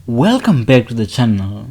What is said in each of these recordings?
Welcome back to the channel.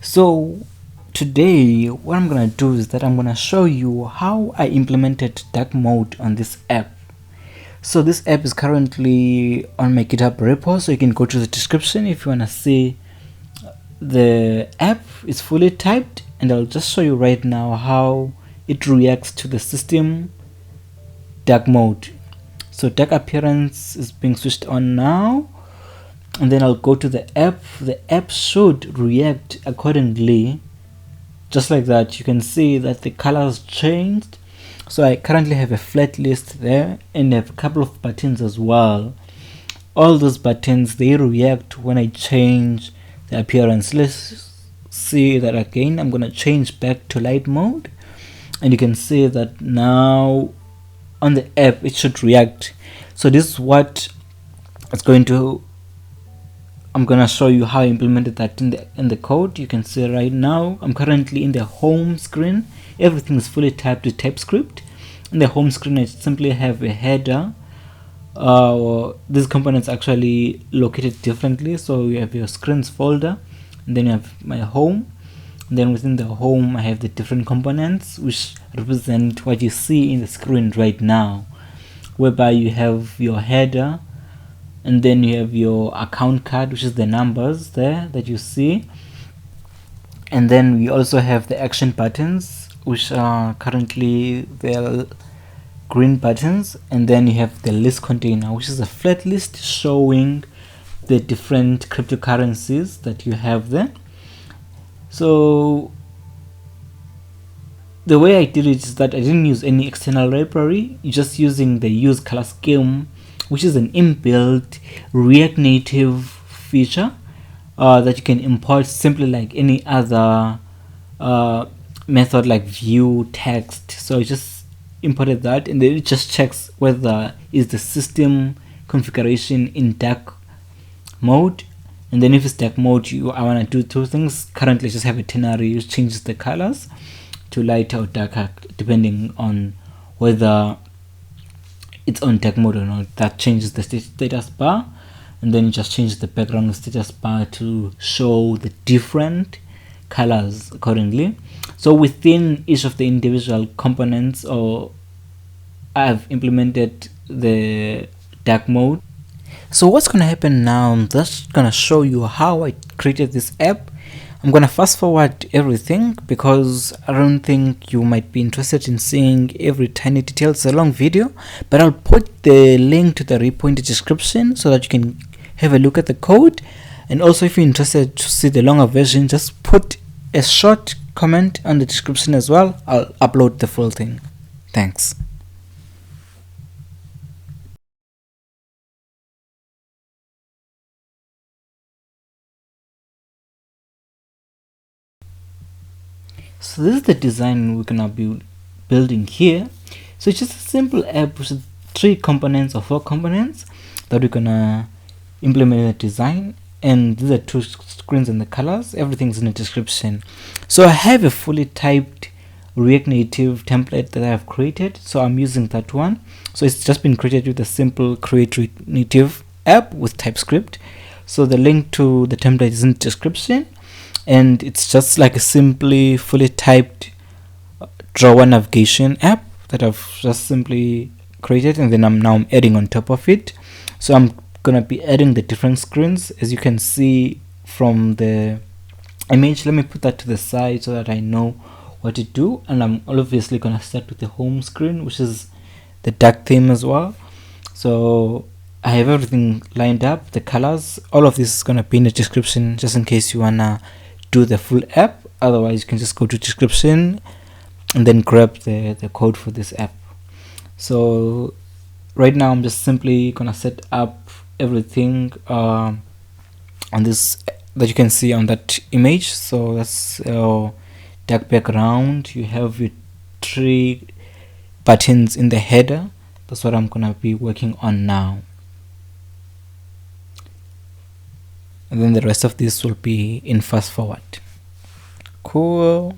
So today what I'm gonna do is that I'm gonna show you how I implemented dark mode on this app. So this app is currently on my GitHub repo, so you can go to the description if you wanna see the app is fully typed, and I'll just show you right now how it reacts to the system dark mode. So dark appearance is being switched on now, and then I'll go to the app. The app should react accordingly, just like that. You can see that the colors changed. So I currently have a flat list there, and I have a couple of buttons as well. All those buttons, they react when I change the appearance. Let's see that again. I'm gonna change back to light mode, and you can see that now on the app it should react. So this is what it's going to. I'm gonna show you how I implemented that in the code. You can see right now I'm currently in the home screen. Everything is fully typed with TypeScript. In the home screen I simply have a header. These components actually located differently. So you have your screens folder, and then you have my home, and then within the home I have the different components which represent what you see in the screen right now, whereby you have your header, and then you have your account card, which is the numbers there that you see, and then we also have the action buttons, which are currently the green buttons, and then you have the list container, which is a flat list showing the different cryptocurrencies that you have there. So the way I did it is that I didn't use any external library, just using the useColorScheme, which is an inbuilt React Native feature that you can import simply like any other method like view text. So I just imported that, and then it just checks whether is the system configuration in dark mode. And then if it's dark mode, I want to do two things. Currently I just have a ternary which changes the colors to lighter or darker depending on whether it's on dark mode or not. That changes the status bar, and then you just change the background status bar to show the different colors accordingly. So within each of the individual components, or I've implemented the dark mode. So what's gonna happen now, I'm just gonna show you how I created this app. I'm gonna fast forward everything because I don't think you might be interested in seeing every tiny detail. It's a long video, but I'll put the link to the repo in the description so that you can have a look at the code. And also, if you're interested to see the longer version, just put a short comment on the description as well. I'll upload the full thing. Thanks. So this is the design we're gonna be building here. So it's just a simple app with 3 components or 4 components that we're gonna implement in the design, and these are 2 screens and the colors. Everything's in the description. So I have a fully typed React Native template that I have created, so I'm using that one. So it's just been created with a simple create React Native app with TypeScript. So the link to the template is in the description, and it's just like a simply fully typed drawer navigation app that I've just simply created, and then I'm adding on top of it. So I'm gonna be adding the different screens, as you can see from the image. Let me put that to the side so that I know what to do, and I'm obviously gonna start with the home screen, which is the dark theme as well. So I have everything lined up, the colors. All of this is gonna be in the description just in case you wanna do the full app. Otherwise you can just go to description and then grab the code for this app. So right now I'm just simply gonna set up everything on this that you can see on that image. So that's dark background. You have your 3 buttons in the header. That's what I'm gonna be working on now, and then the rest of this will be in fast forward. Cool.